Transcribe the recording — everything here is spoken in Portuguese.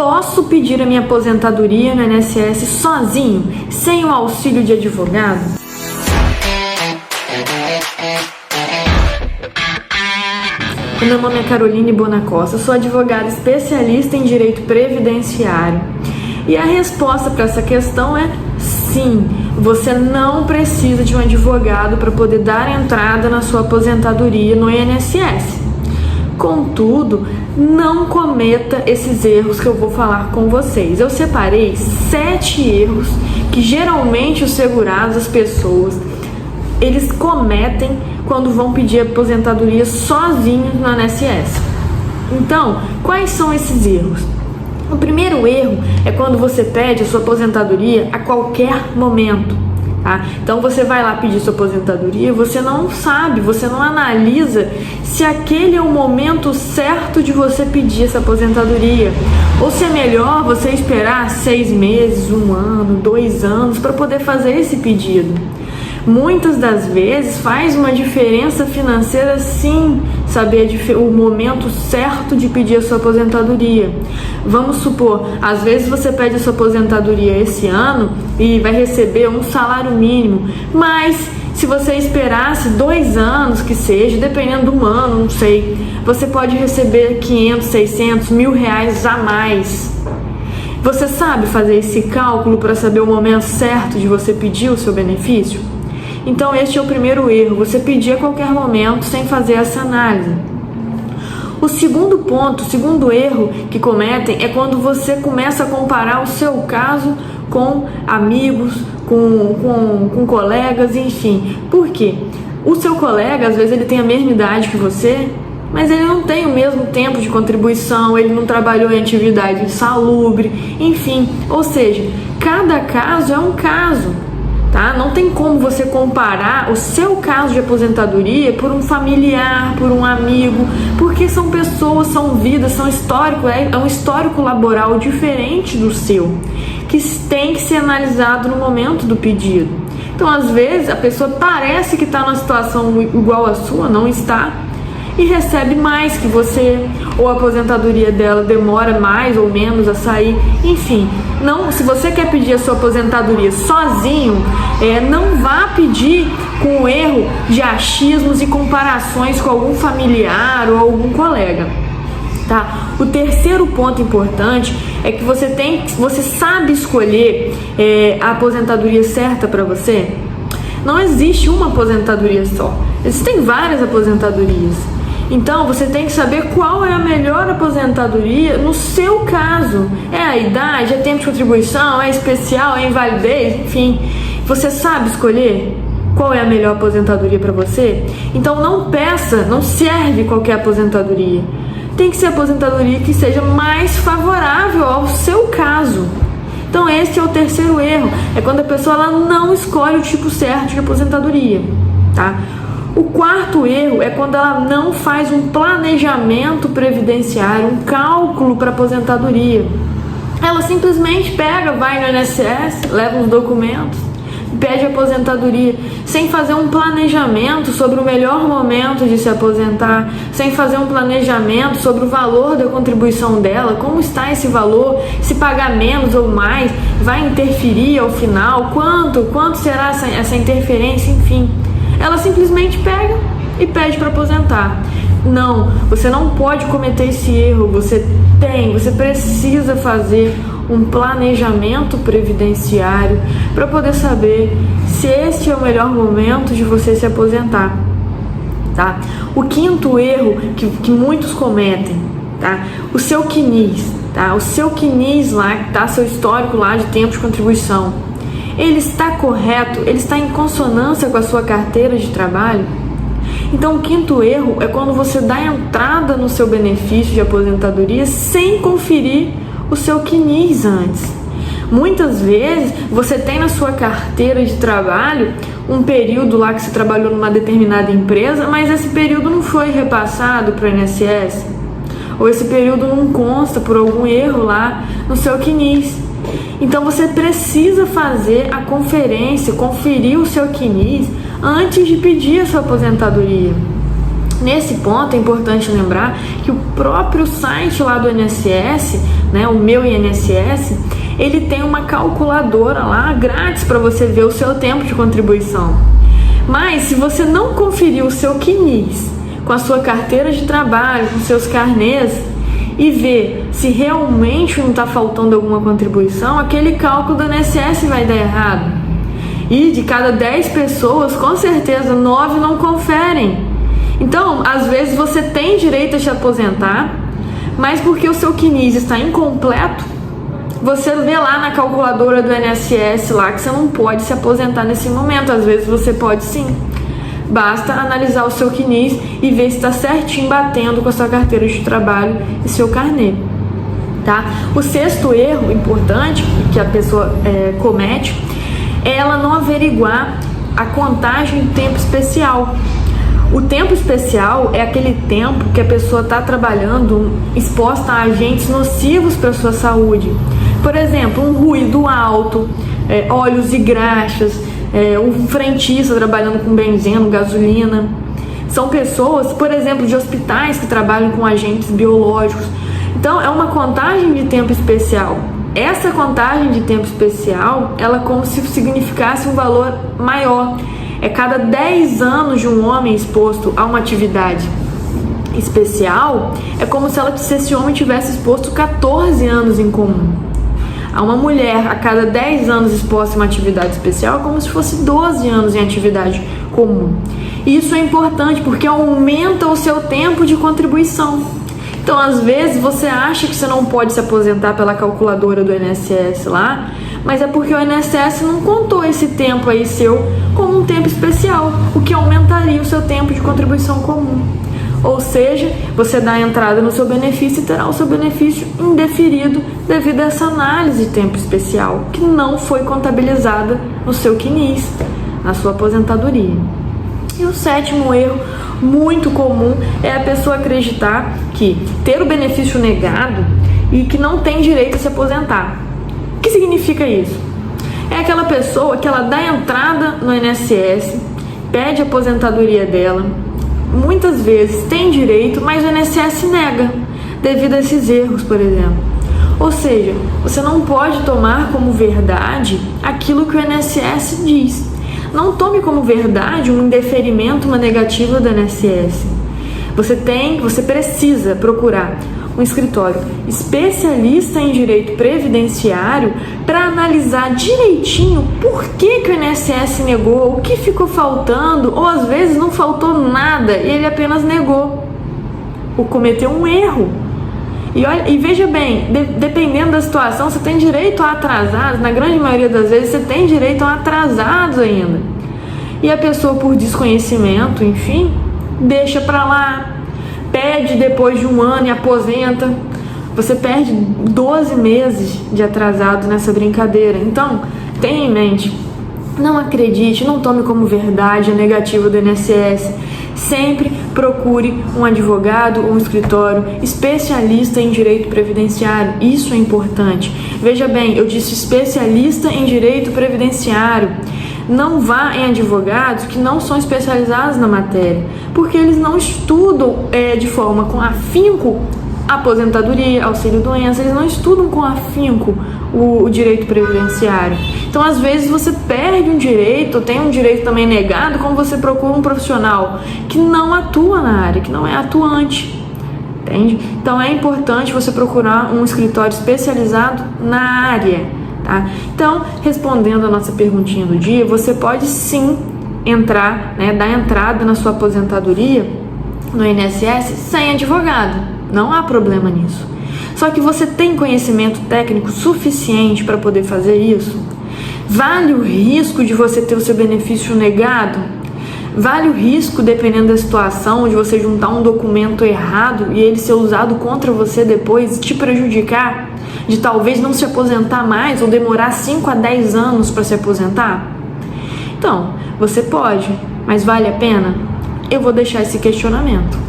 Posso pedir a minha aposentadoria no INSS sozinho, sem o auxílio de advogado? O meu nome é Caroline Bonacosta, sou advogada especialista em direito previdenciário. E a resposta para essa questão é sim, você não precisa de um advogado para poder dar entrada na sua aposentadoria no INSS. Contudo, não cometa esses erros que eu vou falar com vocês. Eu separei 7 erros que geralmente os segurados, as pessoas, eles cometem quando vão pedir aposentadoria sozinhos no INSS. Então, quais são esses erros? O primeiro erro é quando você pede a sua aposentadoria a qualquer momento. Tá? Então você vai lá pedir sua aposentadoria, você não sabe, você não analisa se aquele é o momento certo de você pedir essa aposentadoria, ou se é melhor você esperar 6 meses, 1 ano, 2 anos para poder fazer esse pedido. Muitas das vezes faz uma diferença financeira sim, saber o momento certo de pedir a sua aposentadoria. Vamos supor, às vezes você pede a sua aposentadoria esse ano e vai receber um salário mínimo, mas se você esperasse 2 anos que seja, dependendo do ano, não sei, você pode receber 500, 600, R$1.000 a mais. Você sabe fazer esse cálculo para saber o momento certo de você pedir o seu benefício? Então este é o primeiro erro, você pedir a qualquer momento sem fazer essa análise. O segundo ponto, o segundo erro que cometem é quando você começa a comparar o seu caso com amigos, com colegas, enfim. Por quê? O seu colega, às vezes, ele tem a mesma idade que você, mas ele não tem o mesmo tempo de contribuição, ele não trabalhou em atividade insalubre, enfim. Ou seja, cada caso é um caso. Tá? Não tem como você comparar o seu caso de aposentadoria por um familiar, por um amigo, porque são pessoas, são vidas, são histórico, é um histórico laboral diferente do seu, que tem que ser analisado no momento do pedido. Então, às vezes, a pessoa parece que está numa situação igual à sua, não está, e recebe mais que você, ou a aposentadoria dela demora mais ou menos a sair, enfim. Não, se você quer pedir a sua aposentadoria sozinho, não vá pedir com erro de achismos e comparações com algum familiar ou algum colega. Tá? O terceiro ponto importante é que você sabe escolher a aposentadoria certa para você. Não existe uma aposentadoria só, existem várias aposentadorias. Então, você tem que saber qual é a melhor aposentadoria no seu caso. É a idade, é tempo de contribuição, é especial, é invalidez, enfim. Você sabe escolher qual é a melhor aposentadoria para você? Então, não peça, não serve qualquer aposentadoria. Tem que ser a aposentadoria que seja mais favorável ao seu caso. Então, esse é o terceiro erro. É quando a pessoa ela não escolhe o tipo certo de aposentadoria, tá? O quarto erro é quando ela não faz um planejamento previdenciário, um cálculo para aposentadoria. Ela simplesmente pega, vai no INSS, leva uns documentos, pede aposentadoria, sem fazer um planejamento sobre o melhor momento de se aposentar, sem fazer um planejamento sobre o valor da contribuição dela, como está esse valor, se pagar menos ou mais, vai interferir ao final, quanto será essa interferência, enfim. Ela simplesmente pega e pede para aposentar. Não, você não pode cometer esse erro. Você precisa fazer um planejamento previdenciário para poder saber se este é o melhor momento de você se aposentar. Tá? O quinto erro que muitos cometem, tá? O seu CNIS, tá? O seu CNIS lá, tá? Seu histórico lá de tempo de contribuição. Ele está correto? Ele está em consonância com a sua carteira de trabalho? Então, o quinto erro é quando você dá entrada no seu benefício de aposentadoria sem conferir o seu CNIS antes. Muitas vezes, você tem na sua carteira de trabalho um período lá que você trabalhou numa determinada empresa, mas esse período não foi repassado para o INSS, ou esse período não consta por algum erro lá no seu CNIS. Então você precisa fazer a conferência, conferir o seu CNIS antes de pedir a sua aposentadoria. Nesse ponto é importante lembrar que o próprio site lá do INSS né, o Meu INSS, ele tem uma calculadora lá grátis para você ver o seu tempo de contribuição. Mas se você não conferir o seu CNIS com a sua carteira de trabalho, com seus carnês, e ver se realmente não está faltando alguma contribuição, aquele cálculo do INSS vai dar errado. E de cada 10 pessoas, com certeza 9 não conferem. Então, às vezes você tem direito a se aposentar, mas porque o seu CNIS está incompleto, você vê lá na calculadora do INSS lá que você não pode se aposentar nesse momento. Às vezes você pode sim. Basta analisar o seu CNIS e ver se está certinho batendo com a sua carteira de trabalho e seu carnê. Tá? O sexto erro importante que a pessoa comete é ela não averiguar a contagem de tempo especial. O tempo especial é aquele tempo que a pessoa está trabalhando exposta a agentes nocivos para a sua saúde. Por exemplo, um ruído alto, óleos e graxas, um frentista trabalhando com benzeno, gasolina. São pessoas, por exemplo, de hospitais que trabalham com agentes biológicos. Então, é uma contagem de tempo especial. Essa contagem de tempo especial, ela como se significasse um valor maior. É cada 10 anos de um homem exposto a uma atividade especial, é como se esse homem tivesse exposto 14 anos em comum. A uma mulher, a cada 10 anos exposta a uma atividade especial, é como se fosse 12 anos em atividade comum. E isso é importante porque aumenta o seu tempo de contribuição. Então, às vezes, você acha que você não pode se aposentar pela calculadora do INSS lá, mas é porque o INSS não contou esse tempo aí seu como um tempo especial, o que aumentaria o seu tempo de contribuição comum. Ou seja, você dá a entrada no seu benefício e terá o seu benefício indeferido devido a essa análise de tempo especial, que não foi contabilizada no seu CNIS, na sua aposentadoria. E o sétimo erro muito comum é a pessoa acreditar que ter o benefício negado e que não tem direito a se aposentar. O que significa isso? É aquela pessoa que ela dá entrada no INSS, pede a aposentadoria dela, muitas vezes tem direito, mas o INSS nega, devido a esses erros, por exemplo. Ou seja, você não pode tomar como verdade aquilo que o INSS diz. Não tome como verdade um indeferimento, uma negativa do INSS. Você precisa procurar um escritório especialista em direito previdenciário para analisar direitinho por que o INSS negou, o que ficou faltando, ou às vezes não faltou nada e ele apenas negou, ou cometeu um erro. E veja bem, dependendo da situação, você tem direito a atrasados, na grande maioria das vezes você tem direito a atrasados ainda. E a pessoa, por desconhecimento, enfim, deixa para lá, pede depois de um ano e aposenta. Você perde 12 meses de atrasado nessa brincadeira. Então, tenha em mente, não acredite, não tome como verdade a negativa do INSS. Sempre procure um advogado ou um escritório especialista em direito previdenciário. Isso é importante. Veja bem, eu disse especialista em direito previdenciário. Não vá em advogados que não são especializados na matéria, porque eles não estudam de forma com afinco aposentadoria, auxílio-doença, eles não estudam com afinco o direito previdenciário. Então, às vezes, você perde um direito, tem um direito também negado, quando você procura um profissional que não atua na área, que não é atuante. Entende? Então, é importante você procurar um escritório especializado na área. Tá? Então, respondendo a nossa perguntinha do dia, você pode sim entrar, dar entrada na sua aposentadoria no INSS sem advogado. Não há problema nisso. Só que você tem conhecimento técnico suficiente para poder fazer isso? Vale o risco de você ter o seu benefício negado? Vale o risco, dependendo da situação, de você juntar um documento errado e ele ser usado contra você depois, te prejudicar? De talvez não se aposentar mais ou demorar 5 a 10 anos para se aposentar? Então, você pode, mas vale a pena? Eu vou deixar esse questionamento.